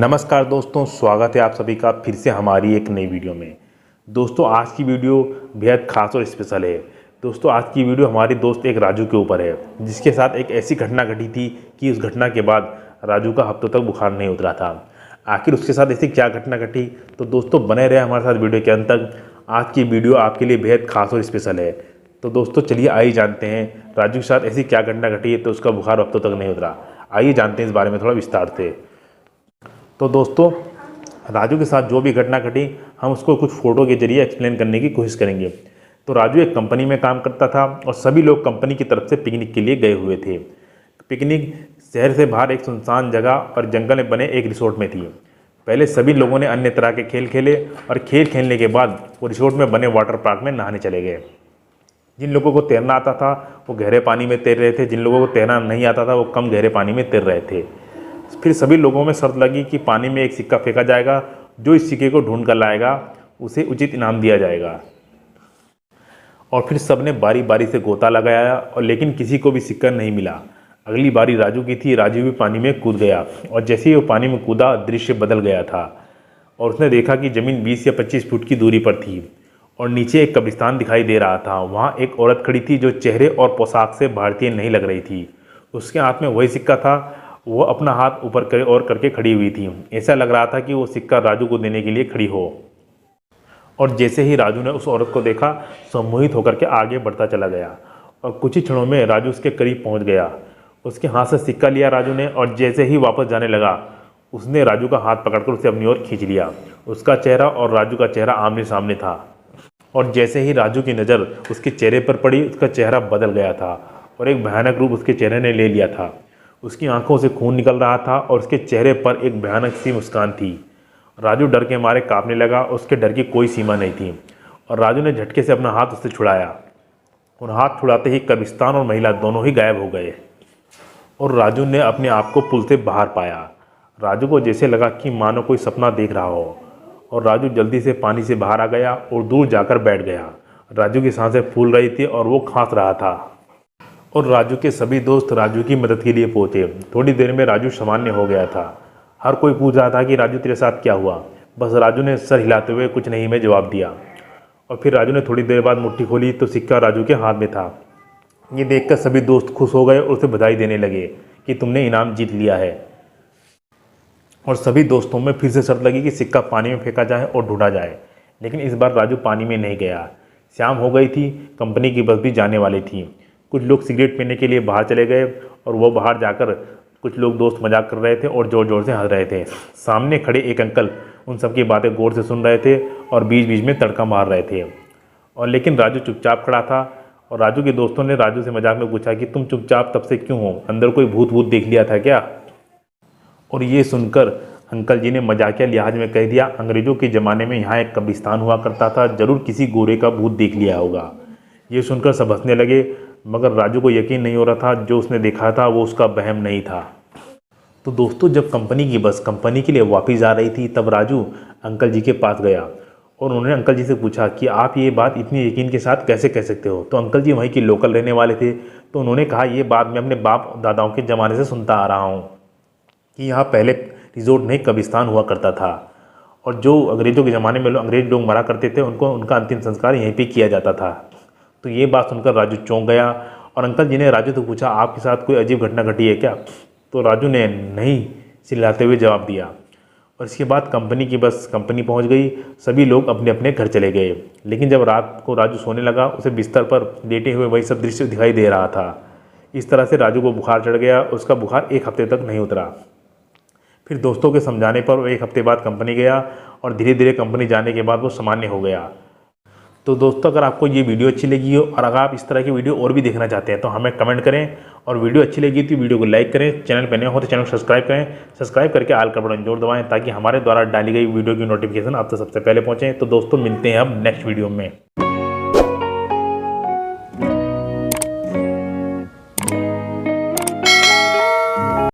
नमस्कार दोस्तों, स्वागत है आप सभी का फिर से हमारी एक नई वीडियो में। दोस्तों आज की वीडियो बेहद खास और स्पेशल है। दोस्तों आज की वीडियो हमारे दोस्त एक राजू के ऊपर है, जिसके साथ एक ऐसी घटना घटी थी कि उस घटना के बाद राजू का हफ्तों तक बुखार नहीं उतरा था। आखिर उसके साथ ऐसी क्या घटना घटी, तो दोस्तों बने रहे हमारे साथ वीडियो के अंत तक। आज की वीडियो आपके लिए बेहद खास और स्पेशल है। तो दोस्तों चलिए आइए जानते हैं राजू के साथ ऐसी क्या घटना घटी है तो उसका बुखार हफ्तों तक नहीं उतरा। आइए जानते हैं इस बारे में थोड़ा विस्तार से। तो दोस्तों राजू के साथ जो भी घटना घटी हम उसको कुछ फ़ोटो के जरिए एक्सप्लेन करने की कोशिश करेंगे। तो राजू एक कंपनी में काम करता था और सभी लोग कंपनी की तरफ से पिकनिक के लिए गए हुए थे। पिकनिक शहर से बाहर एक सुनसान जगह और जंगल में बने एक रिसोर्ट में थी। पहले सभी लोगों ने अन्य तरह के खेल खेले और खेल खेलने के बाद वो रिसोर्ट में बने वाटर पार्क में नहाने चले गए। जिन लोगों को तैरना आता था वो गहरे पानी में तैर रहे थे, जिन लोगों को तैरना नहीं आता था वो कम गहरे पानी में तैर रहे थे। फिर सभी लोगों में शर्त लगी कि पानी में एक सिक्का फेंका जाएगा, जो इस सिक्के को ढूंढ कर लाएगा उसे उचित इनाम दिया जाएगा। और फिर सबने बारी बारी से गोता लगाया और लेकिन किसी को भी सिक्का नहीं मिला। अगली बारी राजू की थी। राजू भी पानी में कूद गया और जैसे ही वो पानी में कूदा दृश्य बदल गया था और उसने देखा कि ज़मीन 20 या 25 फुट की दूरी पर थी और नीचे एक कब्रिस्तान दिखाई दे रहा था। वहाँ एक औरत खड़ी थी जो चेहरे और पोशाक से भारतीय नहीं लग रही थी। उसके हाथ में वही सिक्का था। वो अपना हाथ ऊपर करे और करके खड़ी हुई थी। ऐसा लग रहा था कि वो सिक्का राजू को देने के लिए खड़ी हो। और जैसे ही राजू ने उस औरत को देखा सम्मोहित होकर के आगे बढ़ता चला गया और कुछ ही क्षणों में राजू उसके करीब पहुंच गया। उसके हाथ से सिक्का लिया राजू ने और जैसे ही वापस जाने लगा उसने राजू का हाथ पकड़कर उसे अपनी ओर खींच लिया। उसका चेहरा और राजू का चेहरा आमने सामने था और जैसे ही राजू की नज़र उसके चेहरे पर पड़ी उसका चेहरा बदल गया था और एक भयानक रूप उसके चेहरे ने ले लिया था। उसकी आंखों से खून निकल रहा था और उसके चेहरे पर एक भयानक सी मुस्कान थी। राजू डर के मारे कांपने लगा। उसके डर की कोई सीमा नहीं थी और राजू ने झटके से अपना हाथ उससे छुड़ाया और हाथ छुड़ाते ही कब्रिस्तान और महिला दोनों ही गायब हो गए और राजू ने अपने आप को पुल से बाहर पाया। राजू को जैसे लगा कि मानो कोई सपना देख रहा हो और राजू जल्दी से पानी से बाहर आ गया और दूर जाकर बैठ गया। राजू की सांसें फूल रही थी और वो खांस रहा था और राजू के सभी दोस्त राजू की मदद के लिए पहुंचे। थोड़ी देर में राजू सामान्य हो गया था। हर कोई पूछ रहा था कि राजू तेरे साथ क्या हुआ। बस राजू ने सर हिलाते हुए कुछ नहीं में जवाब दिया और फिर राजू ने थोड़ी देर बाद मुट्ठी खोली तो सिक्का राजू के हाथ में था। ये देखकर सभी दोस्त खुश हो गए और उसे बधाई देने लगे कि तुमने इनाम जीत लिया है। और सभी दोस्तों में फिर से शर्त लगी कि सिक्का पानी में फेंका जाए और ढूंढा जाए, लेकिन इस बार राजू पानी में नहीं गया। शाम हो गई थी, कंपनी की बस भी जाने वाली थी। कुछ लोग सिगरेट पीने के लिए बाहर चले गए और वो बाहर जाकर कुछ लोग दोस्त मजाक कर रहे थे और ज़ोर ज़ोर से हंस रहे थे। सामने खड़े एक अंकल उन सबकी बातें गौर से सुन रहे थे और बीच बीच में तड़का मार रहे थे और लेकिन राजू चुपचाप खड़ा था। और राजू के दोस्तों ने राजू से मजाक में पूछा कि तुम चुपचाप तब से क्यों हो, अंदर कोई भूत भूत देख लिया था क्या? और ये सुनकर अंकल जी ने मजाकिया लिहाज में कह दिया, अंग्रेज़ों के ज़माने में यहाँ एक कब्रिस्तान हुआ करता था, ज़रूर किसी गोरे का भूत देख लिया होगा। ये सुनकर सब हंसने लगे मगर राजू को यकीन नहीं हो रहा था जो उसने देखा था वो उसका वहम नहीं था। तो दोस्तों जब कंपनी की बस कंपनी के लिए वापस जा रही थी तब राजू अंकल जी के पास गया और उन्होंने अंकल जी से पूछा कि आप ये बात इतनी यकीन के साथ कैसे कह सकते हो? तो अंकल जी वहीं के लोकल रहने वाले थे। तो उन्होंने कहा ये बात मैं अपने बाप दादाओं के ज़माने से सुनता आ रहा हूँ कि यहाँ पहले रिजोर्ट नहीं कब्रिस्तान हुआ करता था और जो अंग्रेज़ों के ज़माने में अंग्रेज लोग मरा करते थे उनको उनका अंतिम संस्कार यहीं पर किया जाता था। तो ये बात सुनकर राजू चौंक गया और अंकल जी ने राजू से पूछा आपके साथ कोई अजीब घटना घटी है क्या? तो राजू ने नहीं चिल्लाते हुए जवाब दिया। और इसके बाद कंपनी की बस कंपनी पहुंच गई। सभी लोग अपने अपने घर चले गए। लेकिन जब रात को राजू सोने लगा उसे बिस्तर पर लेटे हुए वही सब दृश्य दिखाई दे रहा था। इस तरह से राजू को बुखार चढ़ गया। उसका बुखार एक हफ्ते तक नहीं उतरा। फिर दोस्तों के समझाने पर वो एक हफ्ते बाद कंपनी गया और धीरे धीरे कंपनी जाने के बाद वो सामान्य हो गया। तो दोस्तों अगर आपको ये वीडियो अच्छी लगी हो और अगर आप इस तरह की वीडियो और भी देखना चाहते हैं तो हमें कमेंट करें और वीडियो अच्छी लगी तो वीडियो को लाइक करें। चैनल पर नए हो तो चैनल को सब्सक्राइब करें। सब्सक्राइब करके आल का बटन जोर दबाएं ताकि हमारे द्वारा डाली गई वीडियो की नोटिफिकेशन आप तक सबसे पहले पहुंचे। तो दोस्तों मिलते हैं अब नेक्स्ट वीडियो में।